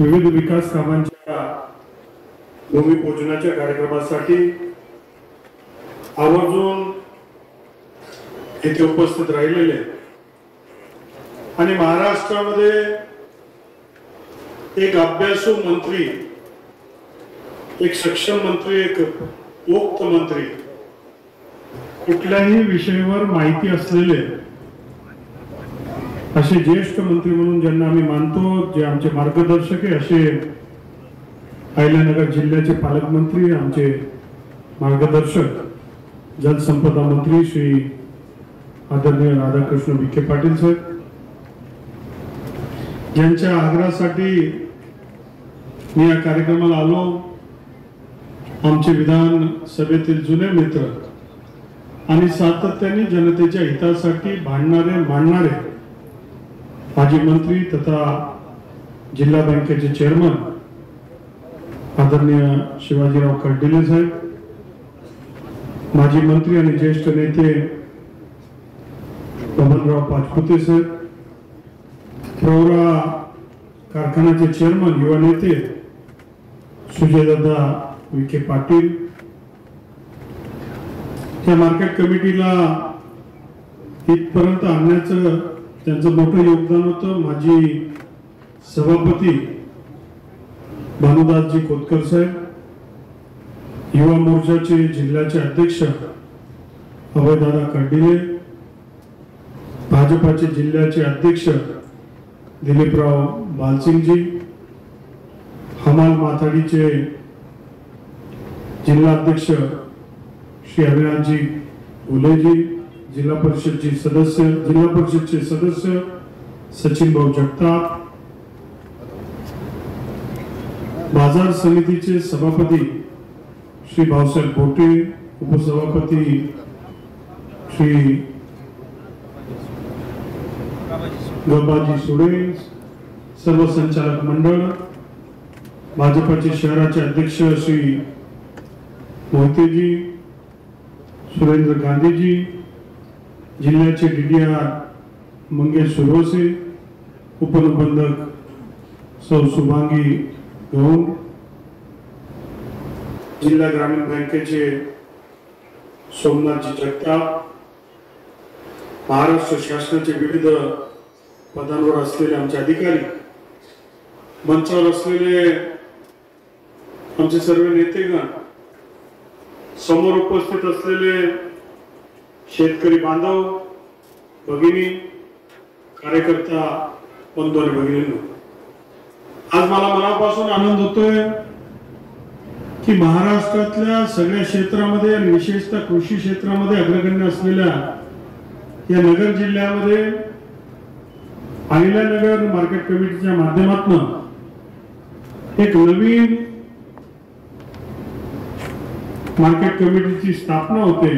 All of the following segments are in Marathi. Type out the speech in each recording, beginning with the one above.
विविध विकास कामांच्या भूमिपूजनाच्या कार्यक्रमासाठी आवर्जून येथे उपस्थित राहिलेले आणि महाराष्ट्रामध्ये एक अभ्यासू मंत्री, एक सक्षम मंत्री, एक पोक्त मंत्री, कुठल्याही विषयावर माहिती असलेले असे ज्येष्ठ मंत्री म्हणून ज्यांना आम्ही मानतो, जे आमचे मार्गदर्शक आहे, असे अहिल्यानगर जिल्ह्याचे पालकमंत्री, आमचे मार्गदर्शक जलसंपदा मंत्री श्री आदरणीय राधाकृष्ण विखे पाटील साहेब, ज्यांच्या आग्रहासाठी मी या कार्यक्रमाला आलो. आमचे विधान सभेतील जुने मित्र आणि सातत्याने जनतेच्या हितासाठी भांडणारे मांडणारे माजी मंत्री तथा जिल्हा बँकेचे चेअरमन आदरणीय शिवाजीराव कर्डिले साहेब, माजी मंत्री आणि ज्येष्ठ नेते बबनराव पाचपुते साहेब, प्रवरा कारखान्याचे चेअरमन युवा नेते सुजयदादा विखे पाटील, त्या मार्केट कमिटीला इथपर्यंत आणण्याचं त्यांचं मोठं योगदान होतं. माजी सभापती भानुदासजी खोतकर साहेब, युवा मोर्चाचे जिल्ह्याचे अध्यक्ष अभयदादा कर्डिले, भाजपाचे जिल्ह्याचे अध्यक्ष दिलीपराव बालसिंगजी, हमाल माथाडीचे जिल्हा अध्यक्ष श्री अविनाशजी उलेजी, जिल्हा परिषदचे सदस्य सचिन भाऊ जगताप, बाजार समितीचे सभापती श्री भाऊसाहेब बोटे, उपसभापती श्री गबाजी सुडे, सर्व संचालक मंडळ, भाजपाचे शहराचे अध्यक्ष श्री मोहितेजी, सुरेंद्र गांधीजी, जिल्ह्याचे डीडीआर मंगेश सुरवसे, उपनिबंधक सौ शुभांगी गौंड, जिल्हा ग्रामीण बँकेचे सोमनाथजी जगताप, महाराष्ट्र शासनाचे विविध पदांवर असलेले आमचे अधिकारी, मंचावर असलेले आमचे सर्व नेतेगण, समोर उपस्थित असलेले शेतकरी बांधव, भगिनी, कार्यकर्ता बंधू आणि भगिनींनो, आज मला मनापासून आनंद होतोय की महाराष्ट्रातल्या सगळ्या क्षेत्रामध्ये आणि विशेषतः कृषी क्षेत्रामध्ये अग्रगण्य असलेल्या या नगर जिल्ह्यामध्ये अहिल्यानगर मार्केट कमिटीच्या माध्यमातून एक नवीन मार्केट कमिटीची स्थापना होते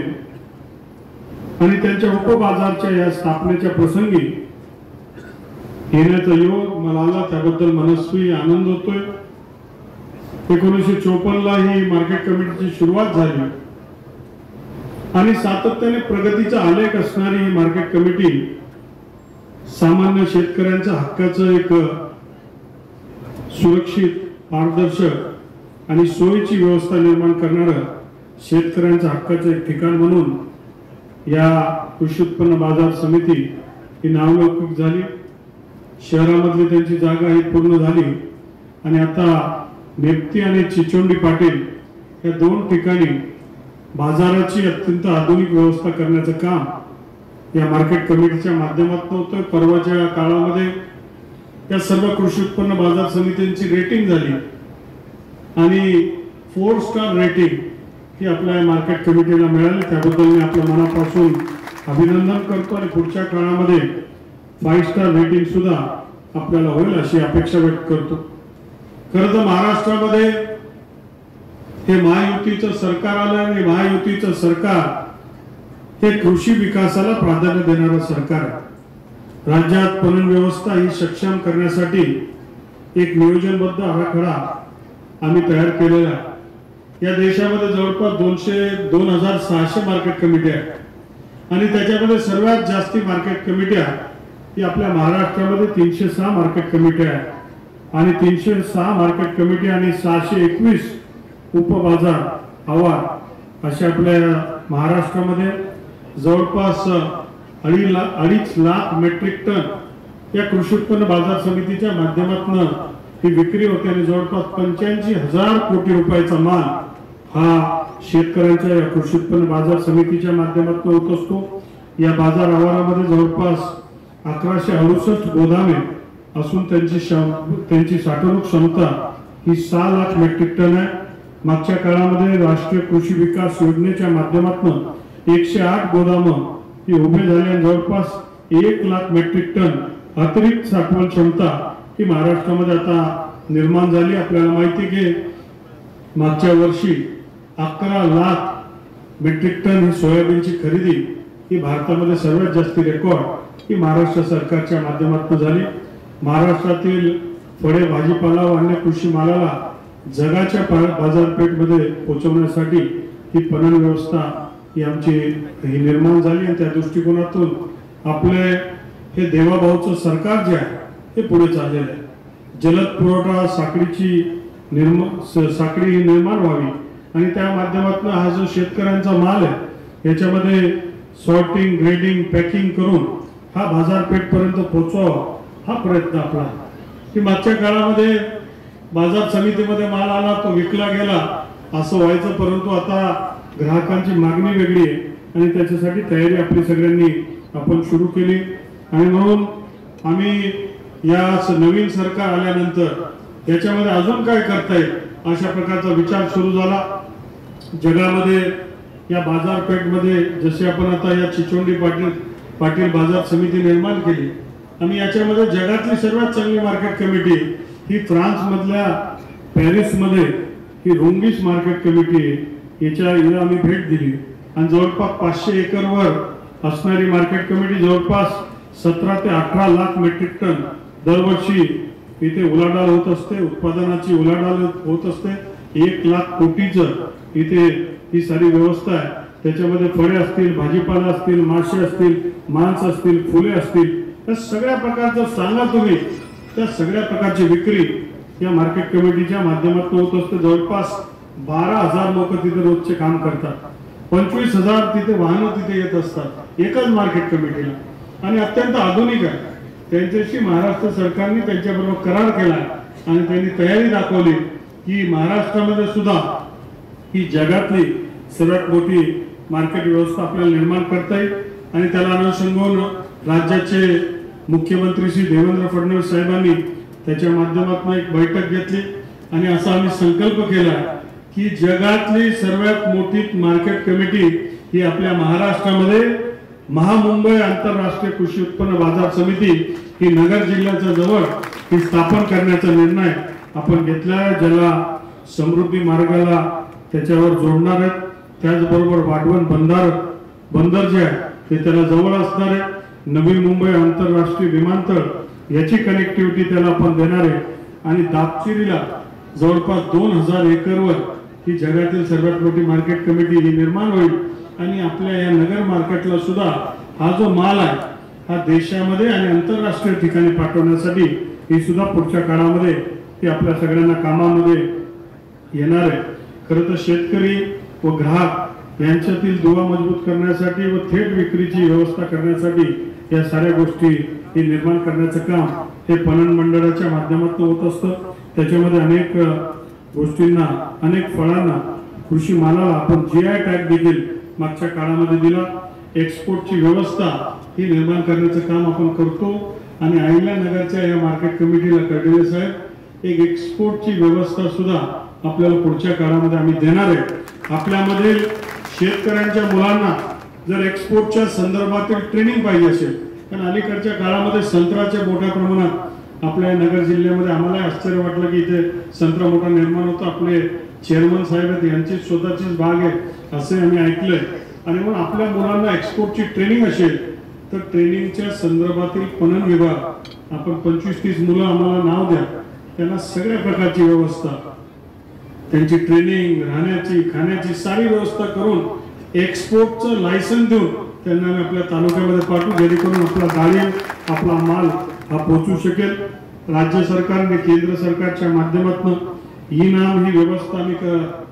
आणि त्यांच्या उपबाजारच्या या स्थापनेच्या प्रसंगी येण्याचा योग मला आला. त्याबद्दल मनस्वी आनंद होतोय. 1954 ला ही मार्केट कमिटीची सुरुवात झाली आणि सातत्याने प्रगतीचा आलेख असणारी ही मार्केट कमिटी सामान्य शेतकऱ्यांच्या हक्काचं एक सुरक्षित, पारदर्शक आणि सोयीची व्यवस्था निर्माण करणारं शेतकऱ्यांच्या हक्काचं एक ठिकाण म्हणून या कृषी उत्पन्न बाजार समिती ही नावलौकिक झाली. शहरामधली त्यांची जागा ही पूर्ण झाली आणि आता नेप्ती आणि चिचोंडी पाटील या दोन ठिकाणी बाजाराची अत्यंत आधुनिक व्यवस्था करण्याचं काम या मार्केट कमिटीच्या माध्यमातून होतं. परवाच्या काळामध्ये या सर्व कृषी उत्पन्न बाजार समित्यांची रेटिंग झाली आणि 4 स्टार रेटिंग ही आपल्या मार्केट कमिटीला मिळाली. त्याबद्दल मी आपल्या मनापासून अभिनंदन करतो आणि पुढच्या काळामध्ये 5 स्टार रेटिंग सुद्धा आपल्याला होईल अशी अपेक्षा व्यक्त करतो. खरं तर महाराष्ट्रामध्ये हे महायुतीचं सरकार आलं आणि महायुतीचं सरकार हे कृषी विकासाला प्राधान्य देणारं सरकार आहे. राज्यात पणन व्यवस्था ही सक्षम करण्यासाठी एक नियोजनबद्ध आराखडा आम्ही तयार केलेला आहे. या देशामध्ये जवळपास 2600 मार्केट कमिटी आहेत आणि त्याच्यामध्ये सर्वात जास्ती मार्केट कमिट्या ही आपल्या महाराष्ट्रामध्ये 306 मार्केट कमिट्या आहेत आणि 306 मार्केट कमिटी आणि 621 उपबाजार आवार अशा आपल्या महाराष्ट्रामध्ये जवळपास 2.5 लाख मेट्रिक टन या कृषी उत्पन्न बाजार समितीच्या माध्यमातून ही विक्री होते आणि जवळपास 85,000 कोटी रुपयाचा माल हा शेतकऱ्यांच्या या कृषी उत्पन्न बाजार समितीच्या माध्यमातून होत असतो। या बाजार आवारामध्ये जवळपास 1168 गोदामे असून त्यांची साठवणूक क्षमता ही 6 लाख मेट्रिक टन आहे। मागच्या काळामध्ये राष्ट्रीय कृषी विकास योजनेच्या माध्यमातून 108 गोदाम ही उभे झाले आणि जवळपास 1 लाख मेट्रिक टन अतिरिक्त साठवण क्षमता ही महाराष्ट्रामध्ये आता निर्माण झाली। आपल्याला माहिती की मागच्या वर्षी 11 लाख मेट्रिक टन ही सोयाबीनची खरेदी ही भारतामध्ये सर्वात जास्त रेकॉर्ड ही महाराष्ट्र सरकारच्या माध्यमातून झाली। महाराष्ट्रातील फळे भाजीपाला व अन्य कृषी मालाला जगाच्या बाजारपेठेमध्ये पोहोचवण्यासाठी ही पणन व्यवस्था ही आमची निर्माण झाली आणि त्या दृष्टिकोनातून आपले हे देवाभाऊचं सरकार जे आहे हे पुढे चाललेलं आहे। जलद पुरवठा साखळी निर्माण व्हावी आणि त्या माध्यमातून हा जो शेतकऱ्यांचा माल आहे याच्यामध्ये सॉर्टिंग ग्रेडिंग पॅकिंग करून हा बाजारपेठ पर्यंत पोहोचवावा हा प्रयत्न आपला। की मागच्या काळामध्ये बाजार समितीमध्ये माल आला तो विकला गेला असं व्हायचं, परंतु आता ग्राहकांची मागणी वेगळी आहे आणि त्याच्यासाठी तयारी आपली सगळ्यांनी आपण सुरू केली आणि म्हणून आम्ही या नवीन सरकार आल्यानंतर याच्यामध्ये अजून काय करता येईल अशा प्रकारचा विचार सुरू झाला। जगामध्ये या बाजारपेठमध्ये जसे आपण आता या चिचोंडी पाटील बाजार समिती निर्माण केली आणि याच्यामध्ये जगातली सर्वात चांगली मार्केट कमिटी ही फ्रान्स मधल्या पॅरिस मध्ये ही रोंगिस मार्केट कमिटी याच्या आम्ही भेट दिली आणि जवळपास 500 एकरवर असणारी मार्केट कमिटी जवळपास 17 ते 18 लाख मेट्रिक टन दरवर्षी इथे उलाढाल होत असते, उत्पादनाची उलाढाल होत असते। 1 लाख कोटीचं इथे ही सारी व्यवस्था आहे। त्याच्यामध्ये फळे असतील, भाजीपाला असतील, मासे असतील, मांस असतील, फुले असतील, या सगळ्या प्रकारचं सांगा तुम्ही त्या सगळ्या प्रकारची विक्री या मार्केट कमिटीच्या माध्यमातून होत असते। जवळपास 12,000 लोक तिथे रोजचे काम करतात, 25,000 तिथे वाहनं तिथे येत असतात एकाच मार्केट कमिटीला आणि अत्यंत आधुनिक आहे। त्यांच्याशी महाराष्ट्र सरकारने त्यांच्याबरोबर करार केला आणि त्यांनी तयारी दाखवली की महाराष्ट्रामध्ये सुद्धा ही जगातली सर्वात मोठी मार्केट व्यवस्था आपल्याला निर्माण करता येईल आणि त्याला अनुसंधान राज्याचे मुख्यमंत्री श्री देवेंद्र फडणवीस साहेबांनी त्याच्या माध्यमातून एक बैठक घेतली आणि असा आम्ही संकल्प केला की जगातली सर्वात मोठी मार्केट कमिटी ही आपल्या महाराष्ट्रामध्ये महामुंबई आंतरराष्ट्रीय कृषी उत्पन्न बाजार समिती ही नगर जिल्ह्याच्या जवळ ही स्थापन करण्याचा निर्णय आपण घेतला आहे, ज्याला समृद्धी मार्गाला त्याच्यावर जोडणार आहेत। त्याचबरोबर वाढवण बंदर जे आहे ते त्याला जवळ असणार आहे। नवी मुंबई आंतरराष्ट्रीय विमानतळ याची कनेक्टिव्हिटी त्याला आपण देणार आहे आणि दापचिरीला जवळपास 2000 एकरवर ही जगातील सर्वात मोठी मार्केट कमिटी ही निर्माण होईल आणि आपल्या या नगर मार्केटला सुद्धा हा जो माल आहे हा देशामध्ये आणि आंतरराष्ट्रीय ठिकाणी पाठवण्यासाठी ही सुद्धा पुढच्या काळामध्ये ती आपल्या सगळ्यांना कामामध्ये येणार आहे। खरं तर शेतकरी व ग्राहक यांच्यातील दुवा मजबूत करण्यासाठी व थेट विक्रीची व्यवस्था करण्यासाठी या साऱ्या गोष्टी हे निर्माण करण्याचं काम हे पणन मंडळाच्या माध्यमातून होत असतं। त्याच्यामध्ये अनेक गोष्टींना अनेक फळांना कृषी मालाला आपण GI टॅग देखील मागच्या काळामध्ये दिला। एक्सपोर्टची व्यवस्था ही निर्माण करण्याचं काम आपण करतो आणि अहिल्यानगरच्या या मार्केट कमिटीला कडले साहेब एक एक्सपोर्टची व्यवस्था सुद्धा आपल्याला पुढच्या काळामध्ये आम्ही देणार आहे। आपल्यामध्ये शेतकऱ्यांच्या मुलांना जर एक्सपोर्टच्या संदर्भातील ट्रेनिंग पाहिजे असेल, कारण अलीकडच्या काळामध्ये संत्र्याच्या मोठ्या प्रमाणात आपल्या नगर जिल्ह्यामध्ये आम्हाला आश्चर्य वाटलं की इथे संत्रा मोठा निर्माण होतो। आपले चेअरमन साहेब आहेत, यांची स्वतःचीच बाग आहे असे आम्ही ऐकलंय आणि मग आपल्या मुलांना एक्सपोर्टची ट्रेनिंग असेल तर ट्रेनिंगच्या संदर्भातील पणन विभाग आपण 25-30 मुलं आम्हाला नाव द्या, त्यांना सगळ्या प्रकारची व्यवस्था त्यांची ट्रेनिंग राहण्याची खाण्याची सारी व्यवस्था करून एक्सपोर्टचं लायसन्स देऊन त्यांना आपल्या तालुक्यामध्ये पाठवू जेणेकरून आपला डाळिंब आपला माल हा पोहोचू शकेल। राज्य सरकार आणि केंद्र सरकारच्या माध्यमातून ई नाम ही व्यवस्था आम्ही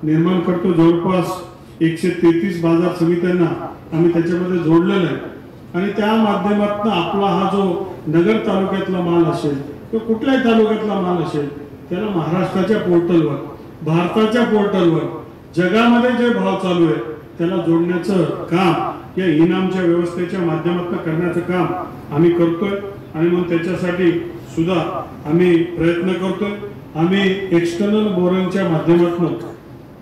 निर्माण करतो। जवळपास 133 बाजार समित्यांना आम्ही त्याच्यामध्ये जोडलेलं आहे आणि त्या माध्यमातून आपला हा जो नगर तालुक्यातला माल असेल किंवा कुठल्याही तालुक्यातला माल असेल त्याला महाराष्ट्राच्या पोर्टलवर, भारताच्या पोर्टलवर जगामध्ये जे भाव चालू आहे त्याला जोडण्याचं काम या इनामच्या व्यवस्थेच्या माध्यमातून करण्याचं काम आम्ही करतोय आणि मग त्याच्यासाठी सुद्धा आम्ही प्रयत्न करतोय। आम्ही एक्सटर्नल बोरिंगच्या माध्यमातून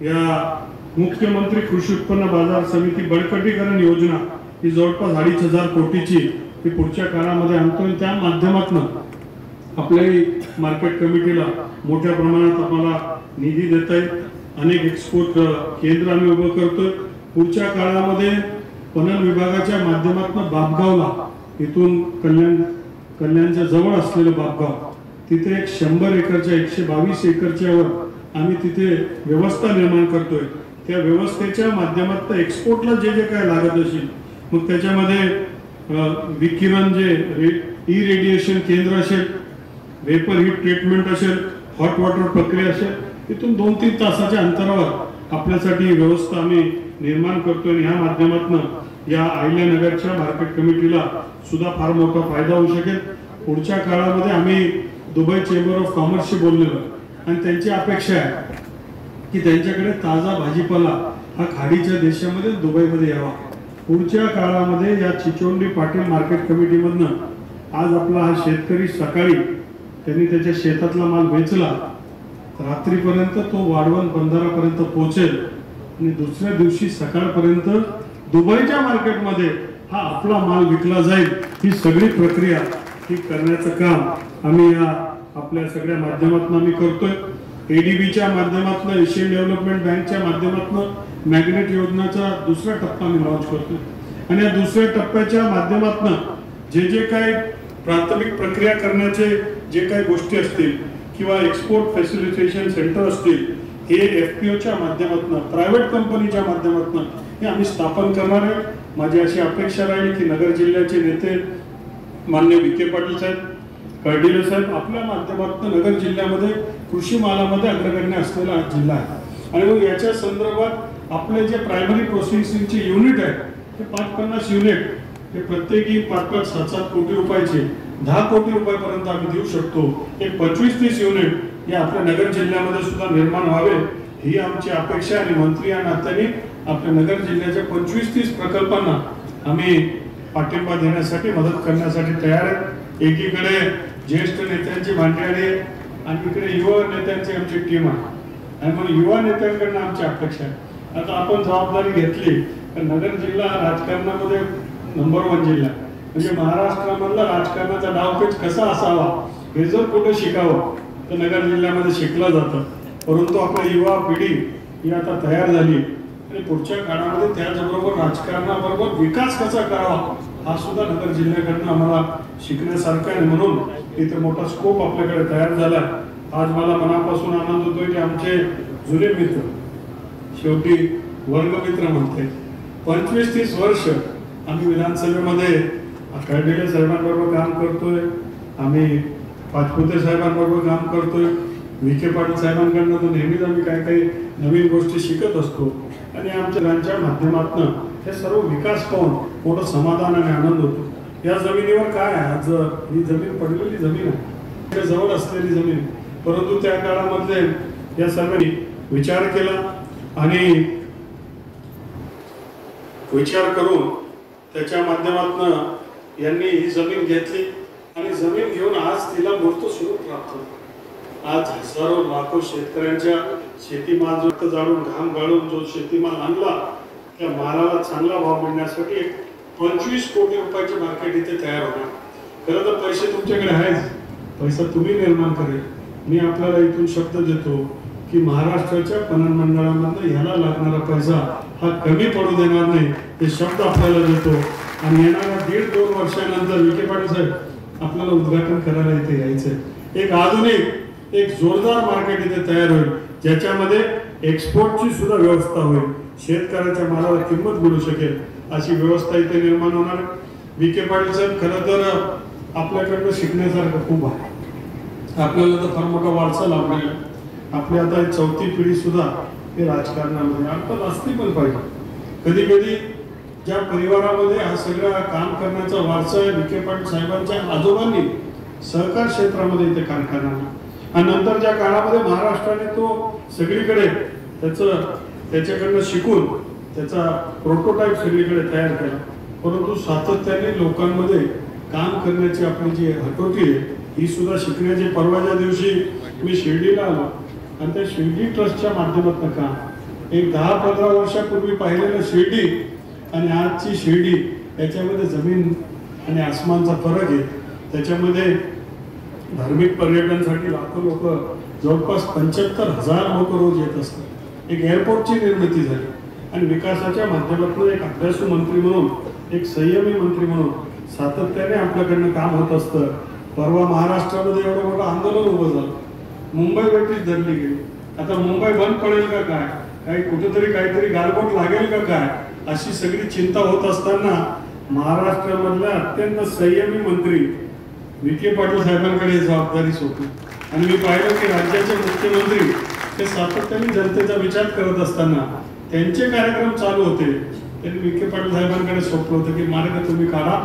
या मुख्यमंत्री कृषी उत्पन्न बाजार समिती बळकटीकरण योजना ही जवळपास 2,500 कोटीची ही पुढच्या काळामध्ये आणतोय। त्या माध्यमातून आपल्याही मार्केट कमिटीला मोठ्या प्रमाणात आम्हाला निधी देता येईल। अनेक एक्सपोर्ट केंद्र आम्ही उभं करतोय। पुढच्या काळामध्ये पणन विभागाच्या माध्यमातून बापगावला, इथून कल्याणच्या जवळ असलेलं बापगाव, तिथे एक 100 एकरच्या 122 एकरच्या वर आम्ही तिथे व्यवस्था निर्माण करतोय। त्या व्यवस्थेच्या माध्यमातून एक्सपोर्टला जे जे काय लागत असेल मग त्याच्यामध्ये विकिरण जे ई रेडिएशन केंद्र असेल, वेपर हीट ट्रीटमेंट असेल, हॉट वॉटर प्रक्रिया असेल, तिथून 2-3 तासाच्या अंतरावर आपल्यासाठी व्यवस्था आम्ही निर्माण करतोय आणि ह्या माध्यमातून या अहिल्यानगरच्या मार्केट कमिटीला सुद्धा फार मोठा फायदा होऊ शकेल। पुढच्या काळामध्ये आम्ही दुबई चेंबर ऑफ कॉमर्सशी बोललेलो आणि त्यांची अपेक्षा आहे की त्यांच्याकडे ताजा भाजीपाला हा खाडीच्या देशामध्ये दुबईमध्ये यावा। पुढच्या काळामध्ये या चिचोंडी पाटील मार्केट कमिटीमधनं आज आपला हा शेतकरी सकाळी त्यांनी त्याच्या शेतातला माल वेचला, रात्रीपर्यंत तो वाढवण बंदरापर्यंत पोहोचेल आणि दुसऱ्या दिवशी सकाळपर्यंत दुबईच्या मार्केटमध्ये हा आपला माल विकला जाईल। ही सगळी प्रक्रिया ही करण्याचं काम आम्ही या आपल्या सगळ्या माध्यमातून आम्ही करतोय। एडीबीच्या माध्यमातून, एशियन डेव्हलपमेंट बँकच्या माध्यमातून मॅग्नेट योजनेचा दुसरा टप्पा आम्ही लॉन्च करतोय आणि या दुसऱ्या टप्प्याच्या माध्यमातून जे जे काही प्राथमिक प्रक्रिया करण्याचे जे काही गोष्टी असतील किंवा एक्सपोर्ट फॅसिलिटेशन सेंटर असतील, हे एफपीओच्या माध्यमातून, प्रायव्हेट कंपनीच्या माध्यमातून हे आम्ही स्थापन करणार आहे। माझी अशी अपेक्षा राहील की नगर जिल्ह्याचे नेते माननीय विखे पाटील साहेब, कर्डिले साहेब आपल्या माध्यमातून नगर जिल्ह्यामध्ये कृषी मालामध्ये अग्रगण्य असलेला हा जिल्हा आहे आणि मग याच्या संदर्भात आपले जे प्रायमरी प्रोसेसिंगचे युनिट आहे ते 550 युनिट हे प्रत्येकी 5-5, 7-7 कोटी रुपयाचे 10 कोटी रुपयापर्यंत आम्ही देऊ शकतो। एक 25-30 युनिट हे आपल्या नगर जिल्ह्यामध्ये सुद्धा निर्माण व्हावे ही आमची अपेक्षा आणि मंत्री या नात्याने आपल्या नगर जिल्ह्याच्या 25-30 प्रकल्पांना आम्ही पाठिंबा देण्यासाठी, मदत करण्यासाठी तयार आहे। एकीकडे ज्येष्ठ नेत्यांची मांडणी आणि इकडे युवा नेत्यांची आमची टीम आहे आणि म्हणून युवा नेत्यांकडून आमची अपेक्षा आहे। आता आपण जबाबदारी घेतली तर नगर जिल्हा राजकारणामध्ये नंबर 1 जिल्हा म्हणजे महाराष्ट्रामधला राजकारणाचा डावपेच कसा असावा हे जर कुठे शिकावं तर नगर जिल्ह्यामध्ये शिकलं जातं। परंतु आपली युवा पिढी ही आता तयार झाली आणि पुढच्या काळामध्ये त्याचबरोबर राजकारणाबरोबर विकास कसा करावा हा सुद्धा नगर जिल्ह्याकडनं आम्हाला शिकण्यासारखा आहे। म्हणून इथे मोठा स्कोप आपल्याकडे तयार झाला। आज मला मनापासून आनंद होतोय की आमचे जुने मित्र, शेवटी वर्गमित्र म्हणते, 25-30 वर्ष आम्ही विधानसभेमध्ये कर्डिले साहेबांबरोबर काम करतोय, आम्ही पाचपुते साहेबांबरोबर काम करतोय, विखे पाटील साहेबांकडनं तर नेहमीच आम्ही काही नवीन गोष्टी शिकत असतो आणि आमच्या माध्यमातून हे सर्व विकास पाहून मोठं समाधान आणि आनंद होतो। या जमिनीवर काय आहे, आज ही जमीन पडलेली जमीन आहे, जवळ असलेली जमीन, परंतु त्या काळामध्ये या सर्वांनी विचार केला आणि विचार करून त्याच्या माध्यमातून यांनी ही जमीन घेतली आणि जमीन घेऊन आज तिला मूर्त स्वरूप प्राप्त होतं। आज हजारो लाखो शेतकऱ्यांच्या शेतीमाल जो जाळून घाम गाळून जो शेतीमाल आणला त्या मालाला चांगला भाव मिळण्यासाठी 25 कोटी रुपयाचे मार्केट इथे तयार होणार। खरं तर पैसे तुमच्याकडे आहेच, पैसा तुम्ही निर्माण करेल। मी आपल्याला इथून शब्द देतो की महाराष्ट्राच्या पणन मंडळामधनं ह्याला लागणारा पैसा हा कमी पडू देणार नाही, हे शब्द आपल्याला देतो आणि येणाऱ्या 1.5-2 वर्षानंतर विखे पाटील साहेब आपल्याला उद्घाटन करायला इथे यायचंय। एक आधुनिक, एक जोरदार मार्केट इथे तयार होईल ज्याच्यामध्ये एक्सपोर्टची सुद्धा व्यवस्था होईल, शेतकऱ्याच्या मालाला किंमत मिळू शकेल अशी व्यवस्था इथे निर्माण होणार। विखे पाटील साहेब खरं तर आपल्याकडनं शिकण्यासारखं खूप आहे। आपल्याला तर फार मोठा वारसा लाभलेला आहे. आपली आता चौथी पिढी सुद्धा हे राजकारणामध्ये आपण असली पण पाहिजे. कधी कधी ज्या परिवारामध्ये हा सगळा काम करण्याचा वारसा आहे, विखे पाटील साहेबांच्या आजोबांनी सहकार क्षेत्रामध्ये इथे कारखाना आणि नंतरच्या काळामध्ये महाराष्ट्राने तो सगळीकडे त्याच्याकडनं शिकून त्याचा प्रोटोटाईप सगळीकडे तयार केला. परंतु सातत्याने लोकांमध्ये काम करण्याची आपली जी हटोटी आहे ही सुद्धा शिकण्याची. परवाच्या दिवशी मी शिर्डीला आलो आणि त्या शिर्डी ट्रस्टच्या माध्यमातून काम एक 10-15 वर्षापूर्वी पाहिलेलं शिर्डी आणि आजची शिर्डी याच्यामध्ये जमीन आणि आसमानचा फरक आहे. त्याच्यामध्ये धार्मिक पर्यटनासाठी लाखो लोक, जवळपास 75,000 लोक रोज येत असतात. एक एअरपोर्टची निर्मिती झाली आणि विकासाच्या माध्यमातून एक अभ्यासू मंत्री म्हणून, एक संयमी मंत्री म्हणून सातत्याने आपल्याकडनं काम होत असतं. परवा महाराष्ट्रामध्ये एवढं मोठं आंदोलन उभं झालं, मुंबई वेटीच धरली गेली. आता मुंबई बंद पडेल का काय, काही कुठेतरी काहीतरी गालबोट लागेल का काय, अशी सगळी चिंता होत असताना महाराष्ट्रामधल्या अत्यंत संयमी मंत्री विखे पाटील साहेबांकडे जबाबदारी सोपली. आणि मी पाहिलं की राज्याचे मुख्यमंत्री ते सातत्याने जनतेचा विचार करत असताना त्यांचे कार्यक्रम चालू होते. त्यांनी विखे पाटील साहेबांकडे सोपलं होतं की मार्ग तुम्ही काढा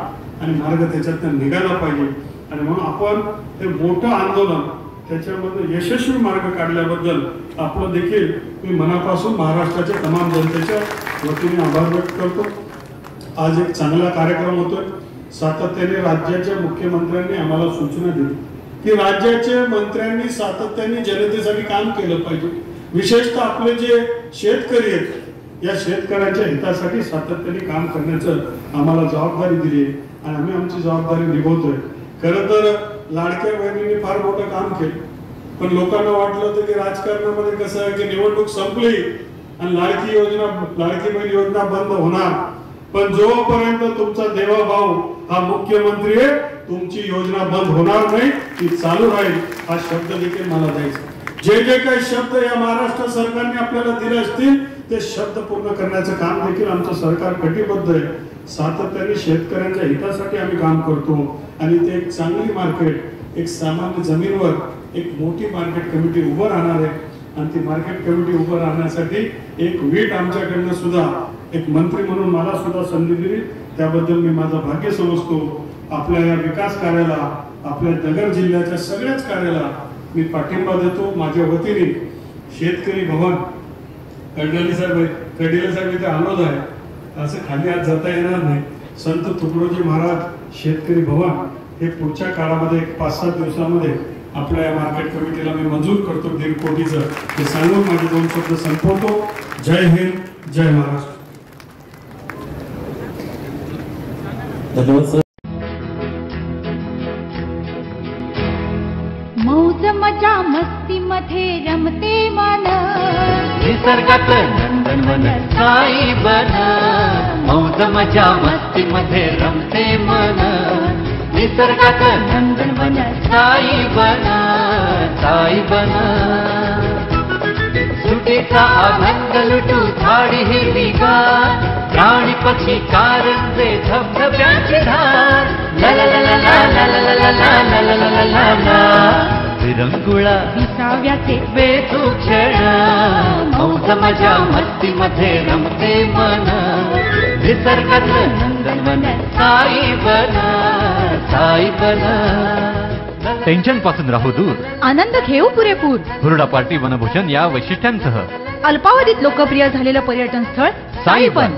आणि मार्ग त्याच्यातून निघाला पाहिजे. आणि म्हणून आपण ते मोठं आंदोलन त्याच्यामध्ये यशस्वी मार्ग काढल्याबद्दल आपलं देखील मी मनापासून महाराष्ट्राच्या तमाम जनतेच्या वतीने आभार व्यक्त करतो. आज एक चांगला कार्यक्रम होतोय. सातत्याने राज्याच्या मुख्यमंत्र्यांनी आम्हाला सूचना दिली की राज्याचे मंत्र्यांनी सातत्याने जनतेसाठी काम केलं पाहिजे. विशेषतः आपले जे शेतकरी आहेत या शेतकऱ्यांच्या हितासाठी सातत्याने काम करण्याचं आम्हाला जबाबदारी दिली आहे आणि आम्ही आमची जबाबदारी निभवतोय. खरं तर लाडक्या बहिणींनी फार मोठं काम केलं, पण लोकांना वाटलं होतं की राजकारणामध्ये कसं आहे की निवडणूक संपली आणि लाडकी बहीण योजना बंद होणार, पण जोपर्यंत तुमचा देवाभाऊ हा मुख्यमंत्री आहे तुमची योजना बंद होणार नाही, ती चालू राहील. हा शब्द देखील मला द्यायचा. जे जे काही शब्द या महाराष्ट्र सरकारने आपल्याला दिले असतील ते शब्द पूर्ण करण्याचं काम देखील आमचं सरकार कटिबद्ध आहे. सातत्याने शेतकऱ्यांच्या हितासाठी आम्ही काम करतो आणि ते एक चांगली मार्केट, एक सामान्य जमीनवर एक मोठी मार्केट कमिटी उभं राहणार आहे आणि ती मार्केट कमिटी उभं राहण्यासाठी एक वीट आमच्याकडनं सुद्धा एक मंत्री म्हणून मला सुद्धा संधी दिली. त्याबद्दल मी माझं भाग्य समजतो. आपल्या या विकास कार्याला, आपल्या नगर जिल्ह्याच्या सगळ्याच कार्याला मी पाठिंबा देतो. माझ्या वतीने शेतकरी भवन कडिले साहेब इथे आलोच आहे, असं खाली आज जाता येणार नाही. संत तुकडोजी महाराज शेतकरी भवन हे पुढच्या काळामध्ये 5-7 दिवसामध्ये आपल्या या मार्केट कमिटीला मी मंजूर करतो 1.5 कोटीचं. हे सांगून माझे 2 शब्द संपवतो. जय हिंद, जय महाराष्ट्र. धन्यवाद. मौज मजा मस्ती मध्ये रमते मन, निसर्गात नंदनवन साई बन. मौज मजा मस्ती मध्ये रमते मन, निसर्गात नंदनवन साई बन. साई बन सुटीचा आनंद लुटू झाडी हिरवीगार, प्राणी पक्षी कारंजे धबधब्याची धार. ला ला ला ला ला ला ला ला ला ला ला ला ला. विरंगुळा विसाव्याचे बेतू क्षण, मौज मजा मस्ती मध्ये रमते मन. निसर्गात नंदनवन साई बन. साई बन. टेन्शन पासून राहू दूर, आनंद घेऊ पुरेपूर. हुरडा पार्टी वनभूषण या वैशिष्ट्यांसह अल्पावधीत लोकप्रिय झालेलं पर्यटन स्थळ साईबन.